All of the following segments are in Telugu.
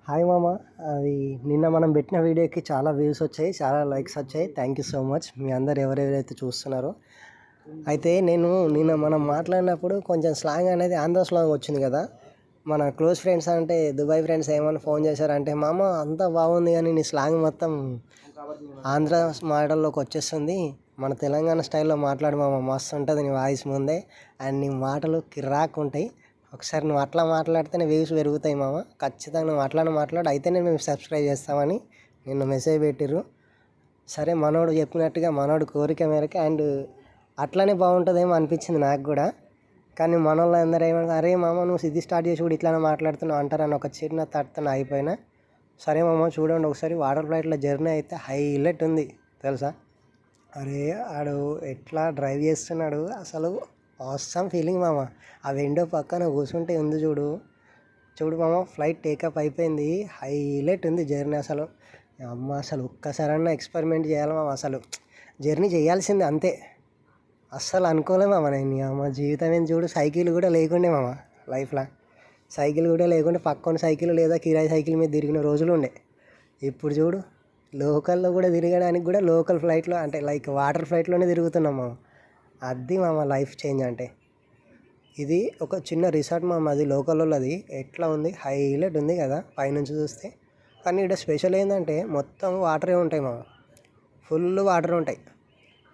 హాయ్ మామ. అది నిన్న మనం పెట్టిన వీడియోకి చాలా వ్యూస్ వచ్చాయి, చాలా లైక్స్ వచ్చాయి. థ్యాంక్ యూ సో మచ్ మీ అందరు ఎవరెవరైతే చూస్తున్నారో. అయితే నేను నిన్న మనం మాట్లాడినప్పుడు కొంచెం స్లాంగ్ అనేది ఆంధ్ర స్లాంగ్ వచ్చింది కదా. మన క్లోజ్ ఫ్రెండ్స్ అంటే దుబాయ్ ఫ్రెండ్స్ ఏమైనా ఫోన్ చేశారంటే, మామ అంతా బాగుంది కానీ నీ స్లాంగ్ మొత్తం ఆంధ్ర మాటల్లోకి వచ్చేస్తుంది, మన తెలంగాణ స్టైల్లో మాట్లాడు మామ, మస్తు ఉంటుంది నీ వాయిస్ ముందే, అండ్ నీ మాటలు కిరాక్ ఉంటాయి. ఒకసారి నువ్వు అట్లా మాట్లాడితేనే వ్యూస్ పెరుగుతాయి మామ, ఖచ్చితంగా నువ్వు అట్లానే మాట్లాడు, అయితేనే మేము సబ్స్క్రైబ్ చేస్తామని నిన్న మెసేజ్ పెట్టిర్రు. సరే మనోడు చెప్పినట్టుగా మనోడు కోరిక మేరకు అండ్ అట్లనే బాగుంటుందేమో అనిపించింది నాకు కూడా. కానీ మనోళ్ళు అందరూ ఏమన్నా, అరే మామ నువ్వు సిద్ధి స్టార్ట్ చేసి కూడా ఇట్లానే మాట్లాడుతున్నావు అంటారని ఒక చిన్న థాట్తో అయిపోయినా. సరే మామ చూడండి ఒకసారి, వాటర్ ఫ్లైట్లో జర్నీ అయితే హైలైట్ ఉంది తెలుసా. అరే ఆడు ఎట్లా డ్రైవ్ చేస్తున్నాడు అసలు, ఆసమ్ ఫీలింగ్ మామ. ఆ విండో పక్కన కూర్చుంటే ఉంది చూడు, చూడు మామ, ఫ్లైట్ టేకప్ అయిపోయింది, హైలైట్ ఉంది జర్నీ అసలు. అమ్మ అసలు ఒక్కసారన్నా ఎక్స్పెరిమెంట్ చేయాలి మామ, అసలు జర్నీ చేయాల్సిందే అంతే. అస్సలు అనుకోలే మామ నేను, అమ్మ జీవితం ఏం చూడు, సైకిల్ కూడా లేకుండే మామ లైఫ్లో. సైకిల్ కూడా లేకుంటే పక్కన సైకిల్ లేదా కిరాయి సైకిల్ మీద తిరిగిన రోజులు ఉండే. ఇప్పుడు చూడు లోకల్లో కూడా తిరగడానికి కూడా లోకల్ ఫ్లైట్లో అంటే లైక్ వాటర్ ఫ్లైట్లోనే తిరుగుతున్నాం మామ. అది మామ లైఫ్ చేంజ్ అంటే. ఇది ఒక చిన్న రిసార్ట్ మామ, అది లోకల్లో, అది ఎట్లా ఉంది, హైలైట్ ఉంది కదా పైనుంచి చూస్తే. కానీ ఇక్కడ స్పెషల్ ఏంటంటే మొత్తం వాటరే ఉంటాయి మామ, ఫుల్ వాటర్ ఉంటాయి,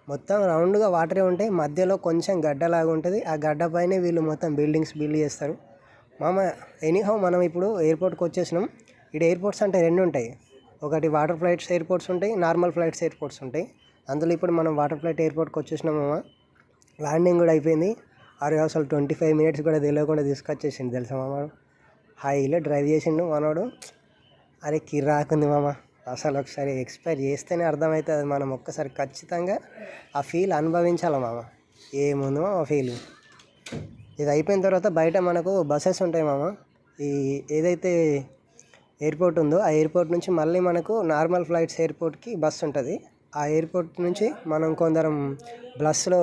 మొత్తం రౌండ్గా వాటరే ఉంటాయి. మధ్యలో కొంచెం గడ్డలాగా ఉంటుంది, ఆ గడ్డ పైనే వీళ్ళు మొత్తం బిల్డింగ్స్ బిల్డ్ చేస్తారు మామ. ఎనీహౌ మనం ఇప్పుడు ఎయిర్పోర్ట్కి వచ్చేసినాం. ఇక్కడ ఎయిర్పోర్ట్స్ అంటే రెండు ఉంటాయి, ఒకటి వాటర్ ఫ్లైట్స్ ఎయిర్పోర్ట్స్ ఉంటాయి, నార్మల్ ఫ్లైట్స్ ఎయిర్పోర్ట్స్ ఉంటాయి. అందులో ఇప్పుడు మనం వాటర్ ఫ్లైట్ ఎయిర్పోర్ట్కి వచ్చేసినాం మామ. ల్యాండింగ్ కూడా అయిపోయింది. అరే అసలు 25 మినిట్స్ కూడా తెలియకుండా తీసుకొచ్చేసింది తెలుసా మామ. హైలో డ్రైవ్ చేసిండు మనోడు. అరే కిరాకుంది మామ అసలు. ఒకసారి ఎక్స్పైర్ చేస్తేనే అర్థమవుతుంది, మనం ఒక్కసారి ఖచ్చితంగా ఆ ఫీల్ అనుభవించాలి మామ. ఏముంది మామ ఫీల్. ఇది అయిపోయిన తర్వాత బయట మనకు బస్సెస్ ఉంటాయి మామ. ఈ ఏదైతే ఎయిర్పోర్ట్ ఉందో ఆ ఎయిర్పోర్ట్ నుంచి మళ్ళీ మనకు నార్మల్ ఫ్లైట్స్ ఎయిర్పోర్ట్కి బస్సు ఉంటుంది. ఆ ఎయిర్పోర్ట్ నుంచి మనం కొందరం బస్సులో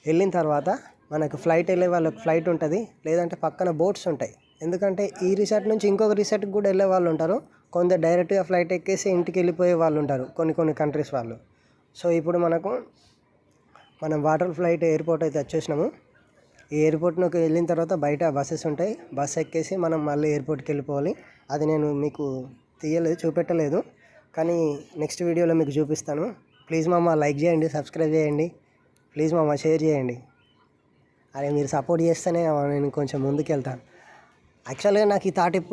వెళ్ళిన తర్వాత మనకు ఫ్లైట్ వెళ్ళే వాళ్ళకి ఫ్లైట్ ఉంటుంది, లేదంటే పక్కన బోట్స్ ఉంటాయి. ఎందుకంటే ఈ రిసార్ట్ నుంచి ఇంకొక రిసార్ట్కి కూడా వెళ్ళే వాళ్ళు ఉంటారు, కొందరు డైరెక్ట్గా ఫ్లైట్ ఎక్కేసి ఇంటికి వెళ్ళిపోయే వాళ్ళు ఉంటారు, కొన్ని కంట్రీస్ వాళ్ళు. సో ఇప్పుడు మనం వాటర్ ఫ్లైట్ ఎయిర్పోర్ట్ అయితే వచ్చేసినాము. ఈ ఎయిర్పోర్ట్లోకి వెళ్ళిన తర్వాత బయట బస్సెస్ ఉంటాయి, బస్ ఎక్కేసి మనం మళ్ళీ ఎయిర్పోర్ట్కి వెళ్ళిపోవాలి. అది నేను మీకు చూపెట్టలేదు, కానీ నెక్స్ట్ వీడియోలో మీకు చూపిస్తాను. ప్లీజ్ మామ లైక్ చేయండి, సబ్స్క్రైబ్ చేయండి, ప్లీజ్ మామ షేర్ చేయండి. అరే మీరు సపోర్ట్ చేస్తేనే నేను కొంచెం ముందుకు వెళ్తాను. యాక్చువల్గా నాకు ఈ థాట్ ఇప్పుడు